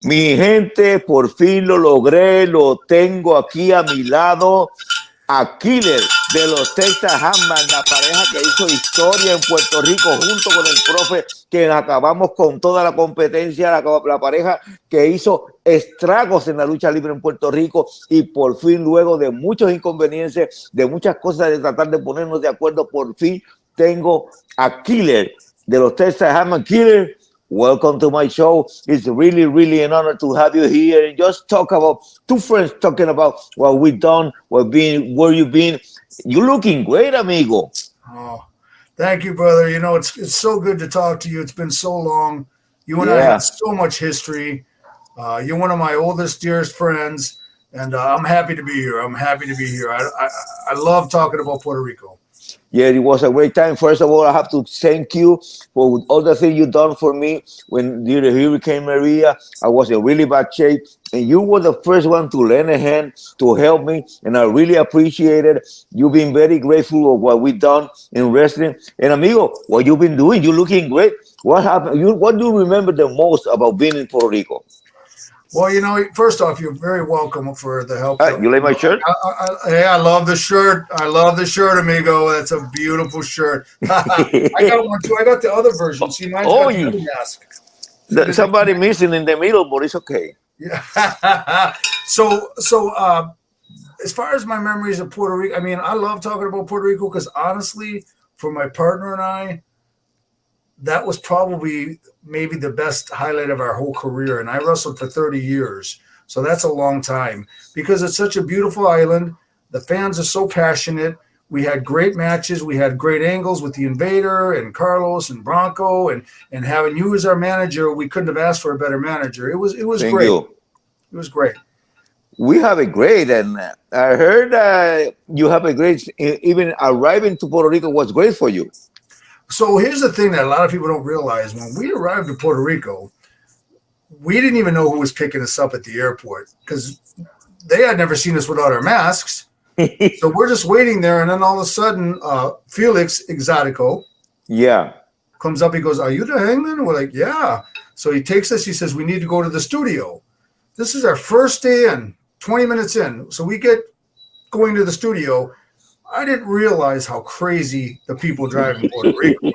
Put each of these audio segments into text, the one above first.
Mi gente, por fin lo logré, lo tengo aquí a mi lado, a Killer de los Texas Hangmen, la pareja que hizo historia en Puerto Rico junto con el profe, que acabamos con toda la competencia, la pareja que hizo estragos en la lucha libre en Puerto Rico, y por fin, luego de muchos inconvenientes, de muchas cosas, de tratar de ponernos de acuerdo, por fin tengo a Killer de los Texas Hangmen. Killer, welcome to my show. It's really, really an honor to have you here and just talk about two friends talking about what we've done, where you've been. You're looking great, amigo. Oh, thank you, brother. You know, it's so good to talk to you. It's been so long. You and I have so much history. You're one of my oldest, dearest friends, and I'm happy to be here. I love talking about Puerto Rico. Yeah, it was a great time. First of all, I have to thank you for all the things you've done for me. When the Hurricane Maria, I was in really bad shape, and you were the first one to lend a hand to help me, and I really appreciate it. You've been very grateful of what we've done in wrestling. And amigo, what you've been doing, you're looking great. What happened? What do you remember the most about being in Puerto Rico? Well, you know, first off, you're very welcome for the help. You like my shirt? I love the shirt. I love the shirt, amigo. That's a beautiful shirt. I got one too. I got the other version. See, mine's got the other mask. Somebody missing in the middle, but it's okay. Yeah. So, as far as my memories of Puerto Rico, I mean, I love talking about Puerto Rico because honestly, for my partner and I, that was probably maybe the best highlight of our whole career. And I wrestled for 30 years. So that's a long time because it's such a beautiful island. The fans are so passionate. We had great matches. We had great angles with the Invader and Carlos and Bronco, and having you as our manager, we couldn't have asked for a better manager. It was Thank great. You. It was great. We have a great, and I heard you have a great, even arriving to Puerto Rico was great for you. So here's the thing that a lot of people don't realize. When we arrived in Puerto Rico, we didn't even know who was picking us up at the airport because they had never seen us without our masks. So we're just waiting there. And then all of a sudden, Felix Exotico comes up. He goes, "Are you the Hangman?" We're like, "Yeah." So he takes us. He says, "We need to go to the studio." This is our first day in, 20 minutes in. So we get going to the studio. I didn't realize how crazy the people driving Puerto Rico.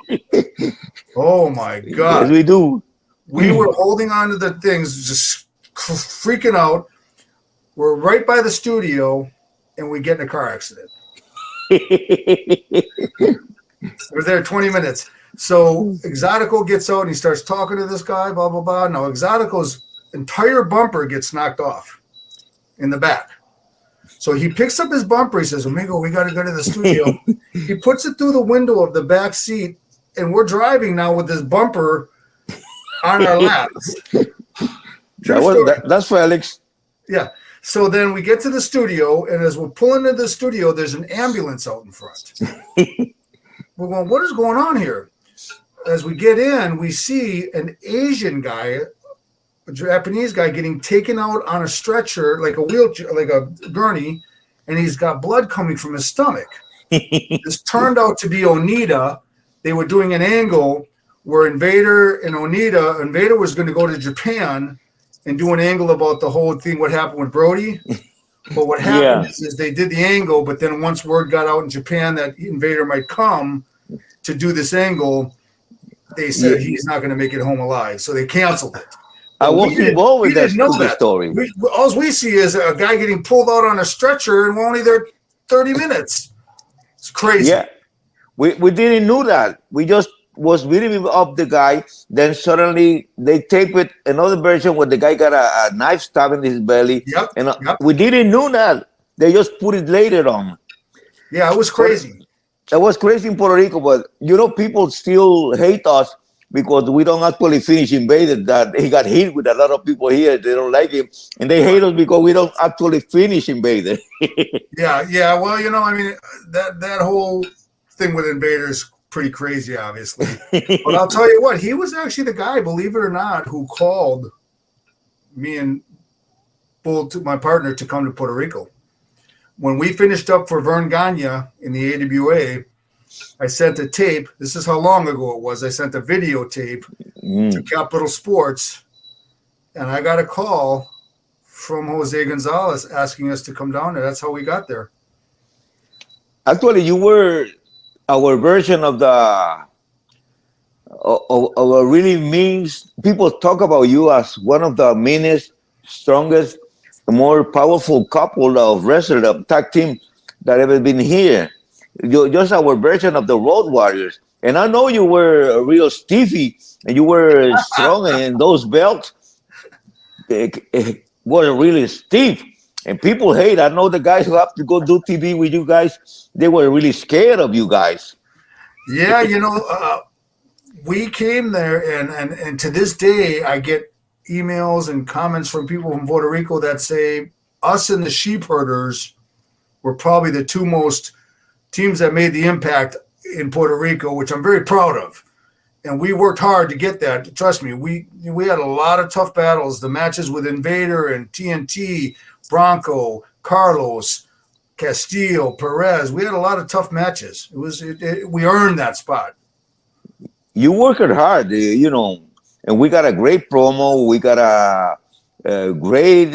Oh my God. Yes, we do. We were holding on to the things, just freaking out. We're right by the studio and we get in a car accident. We're there 20 minutes. So Exotico gets out and he starts talking to this guy, blah, blah, blah. Now Exotico's entire bumper gets knocked off in the back. So he picks up his bumper. He says, "Amigo, we got to go to the studio." He puts it through the window of the back seat, and we're driving now with this bumper on our laps. That's Felix. Yeah. So then we get to the studio, and as we're pulling into the studio, there's an ambulance out in front. We're going, "What is going on here?" As we get in, we see an Asian guy, a Japanese guy, getting taken out on a stretcher, like a wheelchair, like a gurney, and he's got blood coming from his stomach. This turned out to be Onita. They were doing an angle where Invader was going to go to Japan and do an angle about the whole thing, what happened with Brody. But what happened is they did the angle, but then once word got out in Japan that Invader might come to do this angle, they said he's not going to make it home alive. So they canceled it. I wasn't involved with that story. All we see is a guy getting pulled out on a stretcher, and we're only there 30 minutes. It's crazy. Yeah, we didn't know that. We just was beating up the guy. Then suddenly they taped it another version where the guy got a knife stab in his belly. We didn't know that. They just put it later on. Yeah, it was crazy. That was crazy in Puerto Rico, but you know, people still hate us because we don't actually finish Invader. That he got hit with a lot of people here. They don't like him, and they hate us because we don't actually finish Invader. Yeah. Well, you know, I mean, that whole thing with Invader is pretty crazy, obviously. But I'll tell you what, he was actually the guy, believe it or not, who called me and Bull, my partner, to come to Puerto Rico. When we finished up for Vern Gagne in the AWA, I sent a tape. This is how long ago it was. I sent a videotape to Capital Sports, and I got a call from Jose Gonzalez asking us to come down there. That's how we got there. Actually, you were our version of a really means. People talk about you as one of the meanest, strongest, more powerful couple of wrestlers of tag team that ever been here. You're just our version of the Road Warriors. And I know you were a real Stevie and you were strong, and those belts were really stiff. And people hate. I know the guys who have to go do TV with you guys, they were really scared of you guys. Yeah, we came there, and to this day, I get emails and comments from people from Puerto Rico that say us and the Sheep Herders were probably the two most teams that made the impact in Puerto Rico, which I'm very proud of. And we worked hard to get that. Trust me, we had a lot of tough battles. The matches with Invader and TNT, Bronco, Carlos, Castillo, Perez. We had a lot of tough matches. We earned that spot. You worked hard, and we got a great promo. We got a great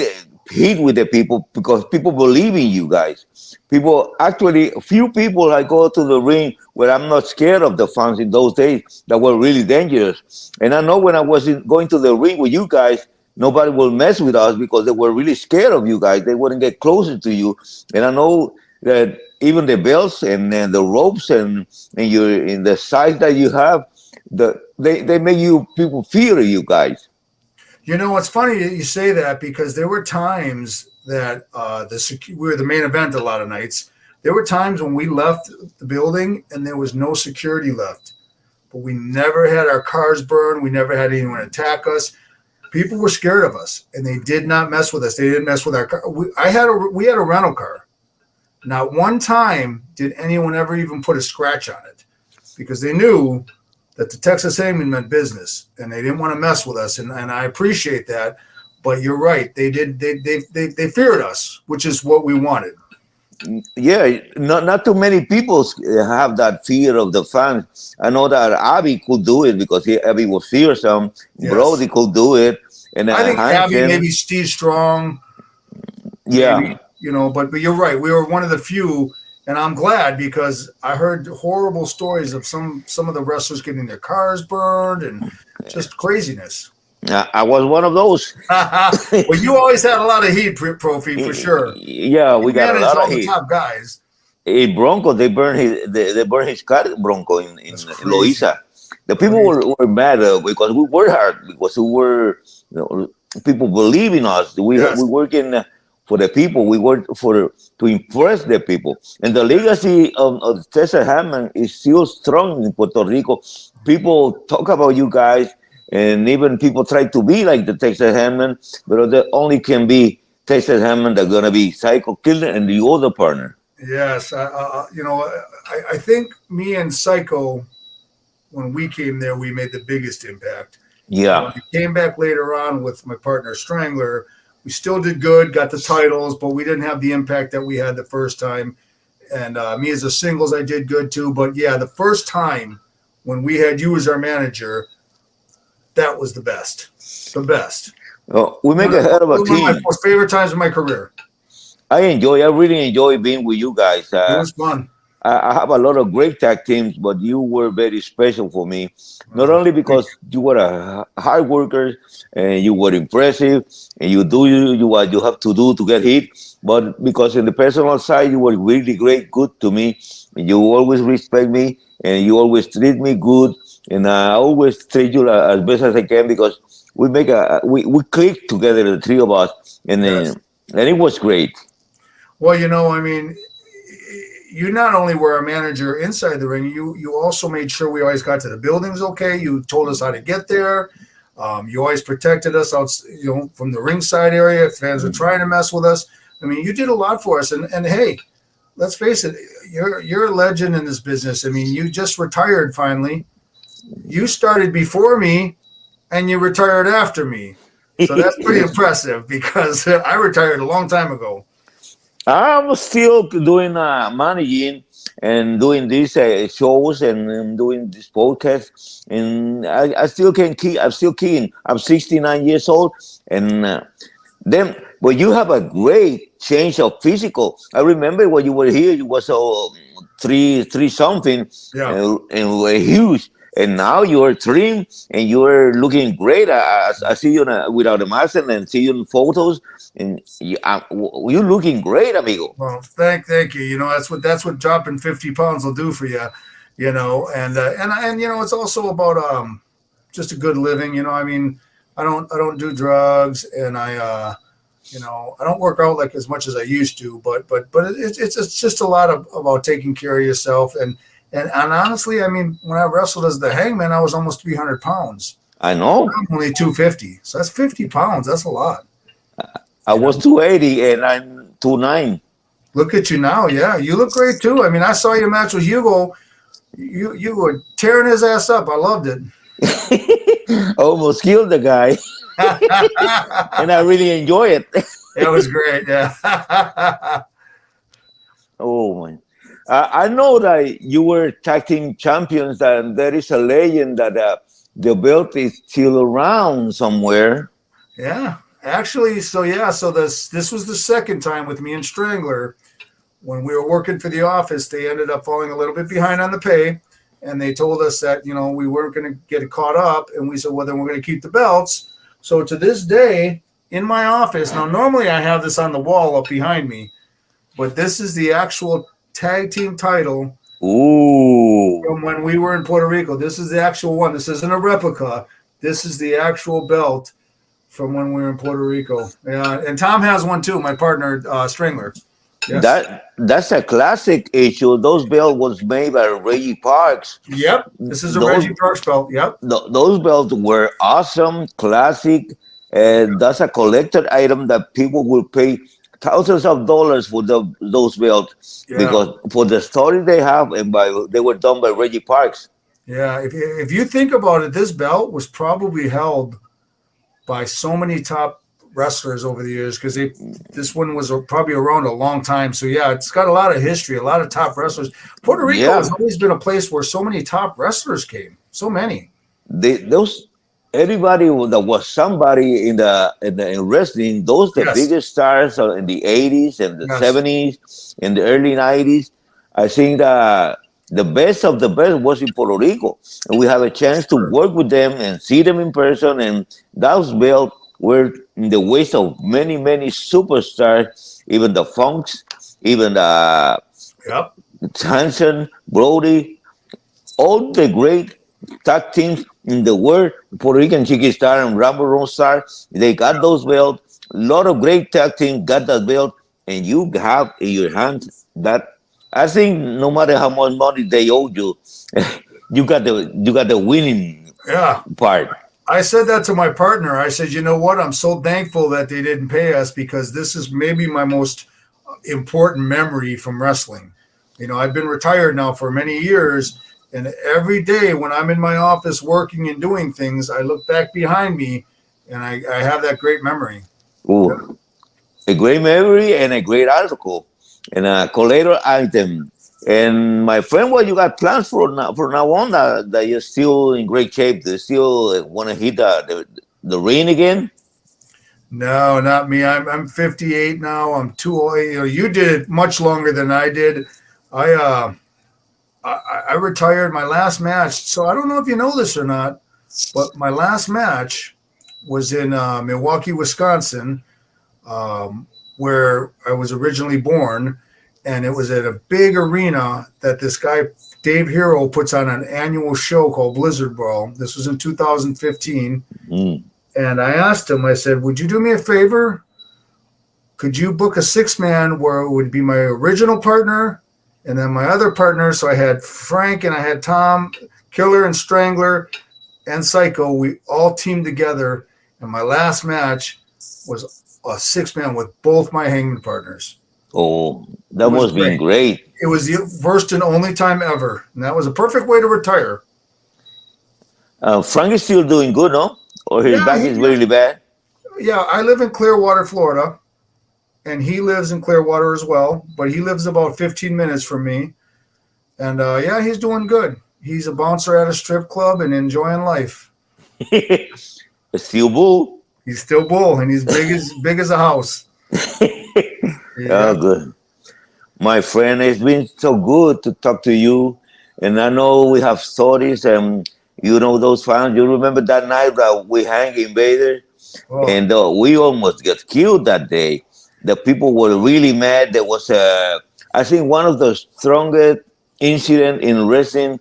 hit with the people because people believe in you guys. People, actually, a few people I go to the ring where I'm not scared of the fans in those days that were really dangerous. And I know when I was going to the ring with you guys, nobody will mess with us because they were really scared of you guys. They wouldn't get closer to you. And I know that even the belts and the ropes and your in the size that you have, they make you people fear you guys. It's funny that you say that because there were times that we were the main event a lot of nights. There were times when we left the building and there was no security left. But we never had our cars burned. We never had anyone attack us. People were scared of us, and they did not mess with us. They didn't mess with our car. We had a rental car. Not one time did anyone ever even put a scratch on it because they knew that the Texas Hangmen meant business, and they didn't want to mess with us. And I appreciate that. But you're right. They did. They feared us, which is what we wanted. Yeah, not too many people have that fear of the fans. I know that Abby could do it because Abby was fearsome. Yes. Brody could do it, and I think Abby, maybe Steve Strong. Yeah, maybe, but you're right. We were one of the few, and I'm glad because I heard horrible stories of some of the wrestlers getting their cars burned and just craziness. I was one of those. Well, you always had a lot of heat, Profi, for sure. Yeah, we got a lot of heat. The top guys. In Bronco, they burned his car, Bronco, in Loiza. The people were mad because we worked hard, because we were, people believe in us. We working for the people. We work to impress the people. And the legacy of Texas Hangmen is still strong in Puerto Rico. People talk about you guys. And even people try to be like the Texas Hangmen, but they only can be Texas Hangmen. They're going to be Psycho Killer and the other partner. Yes. I think me and Psycho, when we came there, we made the biggest impact. Yeah. When we came back later on with my partner Strangler, we still did good, got the titles, but we didn't have the impact that we had the first time. And me as a singles, I did good too. But yeah, the first time when we had you as our manager, that was the best. The best. Oh, we make a hell of a team. One of my favorite times of my career. I really enjoy being with you guys. It was fun. I have a lot of great tag teams, but you were very special for me. Not only because you were a hard worker and you were impressive and you do what you have to do to get hit, but because in the personal side, you were really good to me. You always respect me and you always treat me good. And I always treat you as best as I can because we we click together, the three of us, and it was great. Well, you not only were our manager inside the ring, you also made sure we always got to the buildings okay. You told us how to get there. You always protected us out, from the ringside area if fans were trying to mess with us. You did a lot for us. And hey, let's face it, you're a legend in this business. You just retired finally. You started before me and you retired after me. So that's pretty impressive because I retired a long time ago. I'm still doing managing and doing these shows and doing this podcast, and I still can keep. I'm still keen. I'm 69 years old, and then, but you have a great change of physical. I remember when you were here, you was three something, Yeah. and were huge. And now you're trim and you're looking great. I see you without the mask and see you in photos, and you're looking great, amigo. Well, thank you. You know, that's what dropping 50 pounds will do for you. You know, and you know, it's also about just a good living. You know, I mean, I don't do drugs, and you know, I don't work out like as much as I used to, but it's just a lot about taking care of yourself. And honestly, I mean, when I wrestled as the Hangman, I was almost 300 pounds. I know. I'm only 250, so that's 50 pounds. That's a lot. I was 280 and I'm 29. Look at you now. Yeah, you look great too. I mean, I saw your match with Hugo. You were tearing his ass up. I loved it. I almost killed the guy, and I really enjoy it. It was great. Yeah. Oh man. I know that you were tag team champions, and there is a legend that the belt is still around somewhere. Yeah. Actually, so yeah, so this was the second time with me and Strangler. When we were working for the office, they ended up falling a little bit behind on the pay, and they told us that, you know, we weren't going to get it caught up, and we said, well, then we're going to keep the belts. So to this day, in my office, now normally I have this on the wall up behind me, but this is the actual tag team title. Ooh. From when we were in Puerto Rico. This is the actual one. This isn't a replica. This is the actual belt from when we were in Puerto Rico. Yeah, and Tom has one too, my partner, Strangler. Yes. That's a classic issue. Those belts was made by Reggie Parks. Yep. This is a Reggie Parks belt. Yep. Those belts were awesome, classic, and that's a collector item that people will pay thousands of dollars for those belts because for the story they have, and they were done by Reggie Parks. Yeah, if you think about it, this belt was probably held by so many top wrestlers over the years because this one was probably around a long time. So yeah, it's got a lot of history, a lot of top wrestlers. Puerto Rico has always been a place where so many top wrestlers came. So many. Everybody that was somebody in wrestling, those the biggest stars in the 80s and the 70s and the early 90s. I think that the best of the best was in Puerto Rico, and we have a chance to work with them and see them in person. And those belts were in the waist of many superstars, even the Funks, even the Hanson, Brody, all the great tag teams in the world, Puerto Rican Chiqui Star and Rambo Rome Star, they got those belts. A lot of great tag teams got that belt, and you have in your hands that. I think no matter how much money they owe you, you got the winning part. I said that to my partner. I said, you know what? I'm so thankful that they didn't pay us because this is maybe my most important memory from wrestling. You know, I've been retired now for many years. And every day when I'm in my office working and doing things, I look back behind me and I have that great memory. Ooh, a great memory and a great article and a collateral item. And my friend, what you got plans for now on that you're still in great shape? Do you still want to hit the ring again? No, not me. I'm 58 now. I'm too old. You know, you did it much longer than I did. I retired my last match. So I don't know if you know this or not, but my last match was in Milwaukee, Wisconsin, where I was originally born. And it was at a big arena that this guy, Dave Hero, puts on an annual show called Blizzard Brawl. This was in 2015. And I asked him, I said, would you do me a favor? Could you book a 6-man where it would be my original partner and then my other partner? So I had Frank and I had Tom, Killer and Strangler and Psycho. We all teamed together. And my last match was a 6-man with both my Hangman partners. Oh, that must be great. It was the first and only time ever. And that was a perfect way to retire. Frank is still doing good, no? Or his back is really bad? Yeah, I live in Clearwater, Florida. and he lives in Clearwater as well, but he lives about 15 minutes from me. And yeah, he's doing good. He's a bouncer at a strip club and enjoying life. Still bull. He's still bull, and he's big as a house. Yeah. Oh, good. My friend, it's been so good to talk to you. And I know we have stories, and you know those fans. You remember that night that we hang Invader? Oh. And we almost got killed that day. The people were really mad. There was, I think, one of the strongest incident in wrestling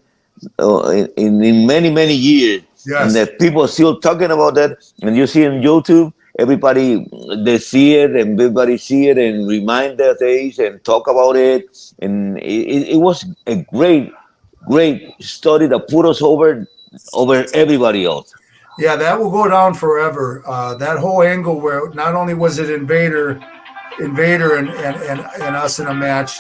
in many, many years. Yes. And that people still talking about that. And you see on YouTube, everybody, they see it and everybody see it and remind their days and talk about it. And it was a great story that put us over everybody else. Yeah, that will go down forever. That whole angle where not only was it Invader and us in a match,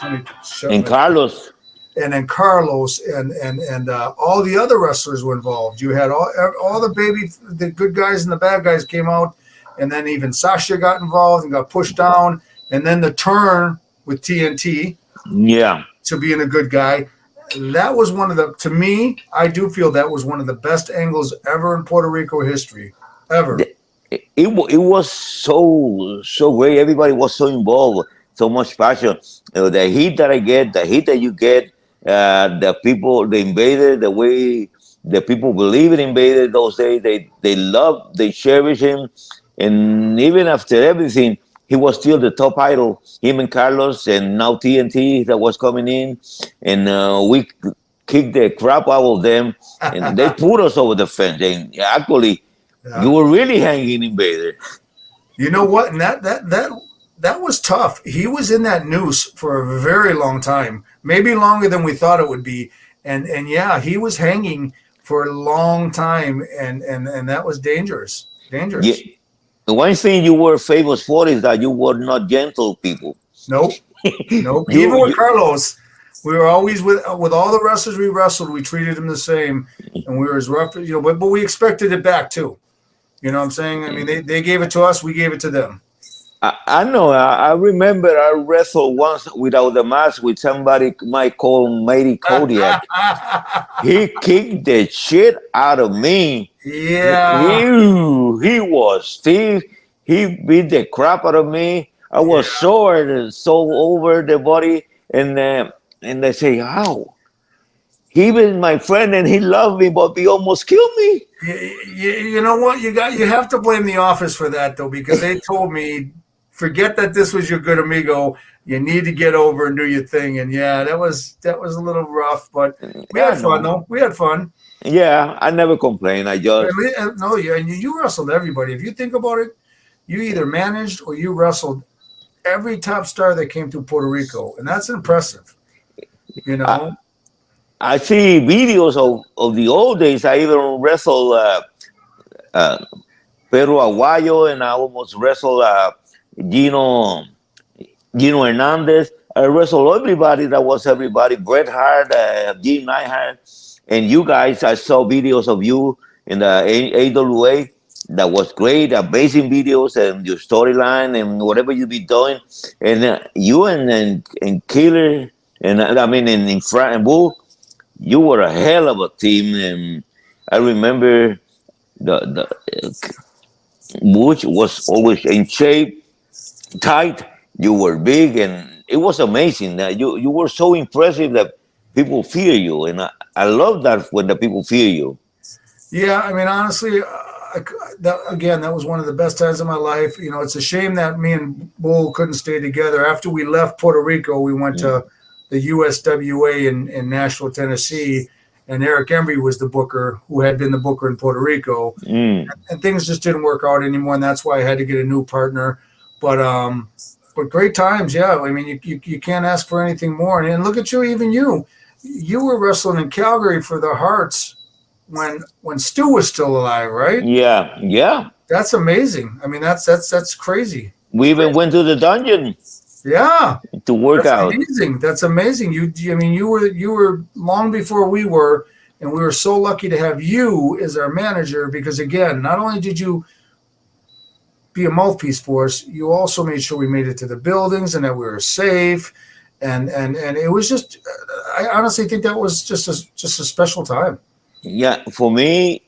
And Carlos. And then Carlos and all the other wrestlers were involved. You had all the good guys and the bad guys came out, and then even Sasha got involved and got pushed down, and then the turn with TNT. Yeah. To being a good guy. That was to me, I do feel that was one of the best angles ever in Puerto Rico history, ever. It was so great. Everybody was so involved, so much passion. The heat that I get, the heat that you get, the people, the Invader, the way the people believe in Invader those days, they love, they cherish him. And even after everything, he was still the top idol, him and Carlos, and now TNT that was coming in, and we kicked the crap out of them, and they put us over the fence. And actually, you were really hanging Invader. You know what? And that was tough. He was in that noose for a very long time, maybe longer than we thought it would be. And yeah, he was hanging for a long time, and that was dangerous. Dangerous. Yeah. The one thing you were famous for is that you were not gentle people. Nope. Even with Carlos, we were always with all the wrestlers we wrestled. We treated them the same, and we were as rough, but we expected it back too. You know what I'm saying? I mean, they gave it to us, we gave it to them. I know. I remember I wrestled once without the mask with somebody might call Matey Kodiak. He kicked the shit out of me. Yeah. He was stiff. He beat the crap out of me. I was sore and so over the body. And they say, how? He was my friend and he loved me, but he almost killed me. You know what? You have to blame the office for that, though, because they told me, forget that this was your good amigo. You need to get over and do your thing. And yeah, that was a little rough, but we had fun, though. We had fun. Yeah, I never complain. I just you wrestled everybody. If you think about it, you either managed or you wrestled every top star that came through Puerto Rico, and that's impressive. You know, I see videos of the old days. I even wrestled Pedro Aguayo, and I almost wrestled Gino Hernandez. I wrestled everybody. That was everybody. Bret Hart, Jim Neidhart. And you guys, I saw videos of you in the AWA. That was great, amazing videos and your storyline and whatever you be doing. And you and Killer, and I mean, in Frank and Bull, you were a hell of a team. And I remember the Butch was always in shape, tight. You were big, and it was amazing. You were so impressive that people fear you, and I love that when the people fear you. Yeah, I mean, honestly, that was one of the best times of my life. You know, it's a shame that me and Bull couldn't stay together. After we left Puerto Rico, we went to the USWA in Nashville, Tennessee, and Eric Embry was the booker, who had been the booker in Puerto Rico, and things just didn't work out anymore, and that's why I had to get a new partner. But great times, yeah. I mean, you can't ask for anything more. And look at you, even you were wrestling in Calgary for the Hearts when Stu was still alive, right? Yeah. That's amazing. I mean, that's crazy. We even went to the dungeon. Yeah. To work out. Amazing. That's amazing. You were long before we were, and we were so lucky to have you as our manager because again, not only did you be a mouthpiece for us, you also made sure we made it to the buildings and that we were safe. And it was just, I honestly think that was just a special time. Yeah, for me,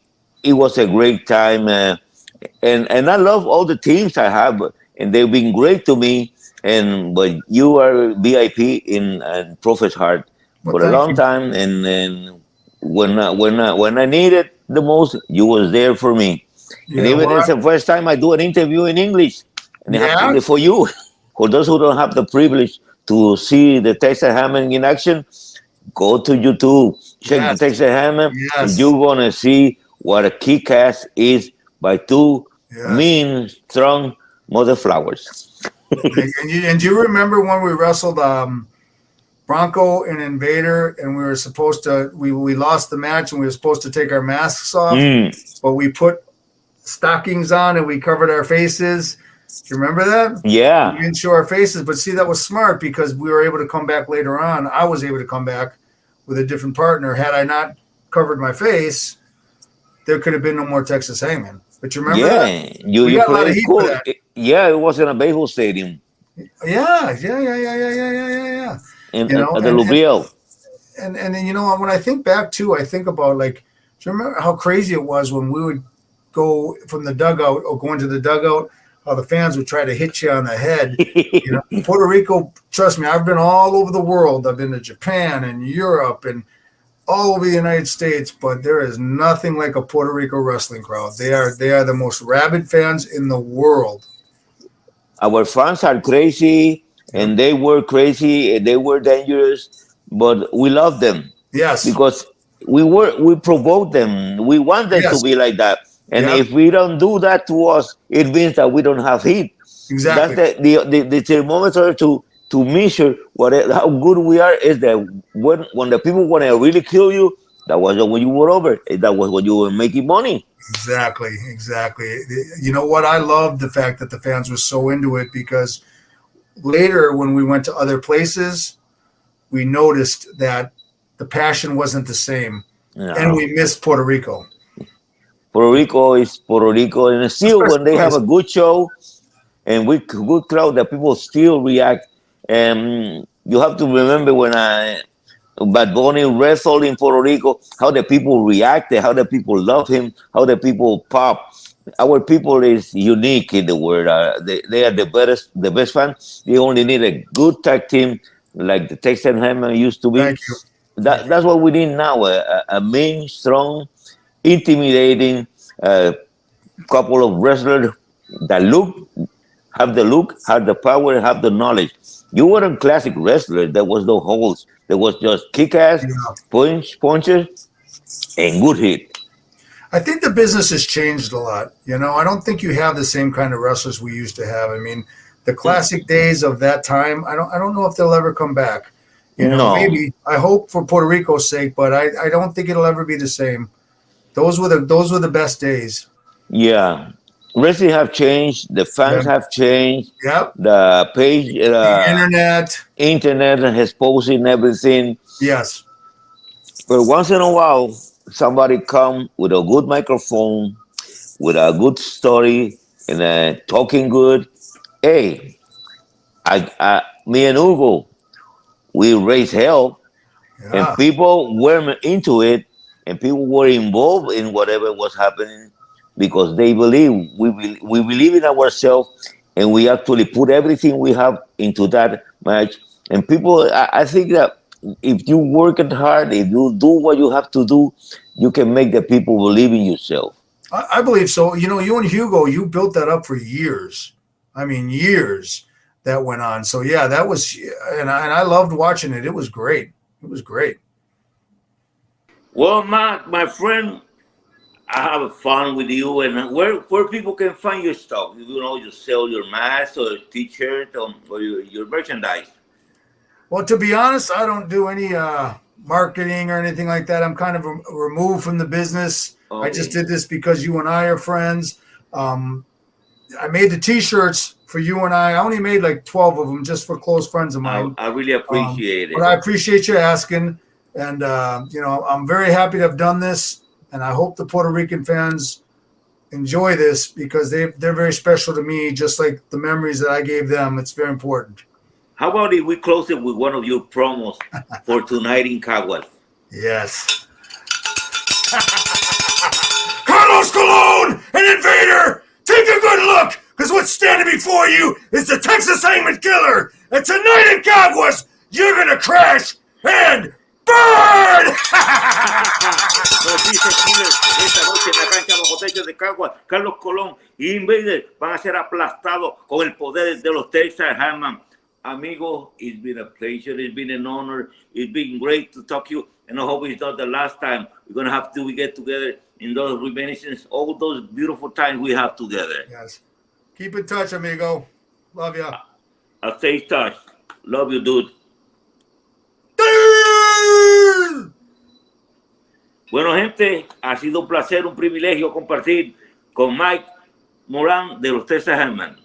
it was a great time, and I love all the teams I have, and they've been great to me. But you are VIP in Profe's heart Well, for a thank long you. time, and when I needed the most, you was there for me. And Yeah, even well, it's the first time I do an interview in English, and I have to yeah, do it for you. For those who don't have the privilege to see the Texas Hangmen in action, go to YouTube, check the yes, Texas Hangmen, and yes, you're gonna see what a kick-ass is by two yes. mean, strong mother flowers. And you remember when we wrestled Bronco and Invader, and we were supposed to, we lost the match, and we were supposed to take our masks off, Mm. but we put stockings on and we covered our faces. Do you remember that? We Yeah, didn't show our faces, but see, that was smart because we were able to come back later on. I was able to come back with a different partner. Had I not covered my face, there could have been no more Texas Hangman. But you remember that? yeah. You We you got a lot of play heat for cool. that. Yeah, it was in a baseball stadium Yeah. in You know, at the Lubriel. and then, you know, when I think back too, I think about, like, do you remember how crazy it was when we would go from the dugout or go into the dugout, how the fans would try to hit you on the head? You know, Puerto Rico, trust me, I've been all over the world. I've been to Japan and Europe and all over the United States, but there is nothing like a Puerto Rico wrestling crowd. They are the most rabid fans in the world. Our fans are crazy, Yep. and they were crazy, and they were dangerous, but we love them Yes. because we provoke them. We want them to Yes. be like that. And Yep. if we don't do that to us, it means that we don't have heat. That's Exactly. the thermometer to measure how good we are is that when the people want to really kill you, that was when you were over. That was when you were making money. Exactly. You know what? I loved the fact that the fans were so into it, because later when we went to other places, we noticed that the passion wasn't the same, and Yeah. we missed Puerto Rico. Puerto Rico is Puerto Rico, and It's a still special when they have place. a good show and with good crowd, that people still react. And you have to remember when Bad Bunny wrestled in Puerto Rico, how the people reacted, how the people love him, how the people pop. Our people is unique in the world. They are the best fans. They only need a good tag team like the Texas Hangmen used to be. Thank you. Thank you. That's what we need now. A main, strong, intimidating couple of wrestlers that have the look, have the power, have the knowledge. You weren't classic wrestler. There was no holes. There was just kick ass, Yeah. punches, and good hit. I think the business has changed a lot. You know, I don't think you have the same kind of wrestlers we used to have. I mean, the classic days of that time, I don't know if they'll ever come back. You know, No. maybe, I hope for Puerto Rico's sake, but I don't think it'll ever be the same. Those were the best days. Yeah. Wrestling have changed. The Yeah. fans have changed. Yep. The page, The internet. internet has posting everything. Yes. But once in a while, somebody come with a good microphone, with a good story, and talking good. Hey, me and Hugo, we raised hell, and Yeah. people were into it, and people were involved in whatever was happening because they believe we believe in ourselves, and we actually put everything we have into that match. And people, I think that if you work it hard, if you do what you have to do, you can make the people believe in yourself. I believe so. You know, you and Hugo, you built that up for years. I mean, years that went on. So yeah, that was, and I loved watching it. It was great. It was great. Well, my friend, I have fun with you, and where people can find your stuff. You sell your mask or t-shirt or your merchandise. Well, to be honest, I don't do any marketing or anything like that. I'm kind of removed from the business. I just Okay. did this because you and I are friends. I made the T-shirts for you and I. I only made like 12 of them just for close friends of mine. I really appreciate But it. I appreciate you asking. And, you know, I'm very happy to have done this. And I hope the Puerto Rican fans enjoy this because they're very special to me, just like the memories that I gave them. It's very important. How about if we close it with one of your promos for tonight in Caguas? Yes. Carlos Colon and Invader, take a good look, because what's standing before you is the Texas Hangmen Killer. And tonight in Caguas, you're going to crash and burn! Nos dice Killer, esta noche en la cancha bajo techo de Caguas, Carlos Colón y Invader van a ser aplastados con el poder de los Texas Hangmen. Amigo, it's been a pleasure. It's been an honor. It's been great to talk to you. And I hope it's not the last time. We're going to have to get together in those reminiscences, all those beautiful times we have together. Yes. Keep in touch, amigo. Love ya. I'll stay in touch. Love you, dude. Bueno, gente, ha sido un placer, un privilegio compartir con Mike Moran de los Texas Hangmen.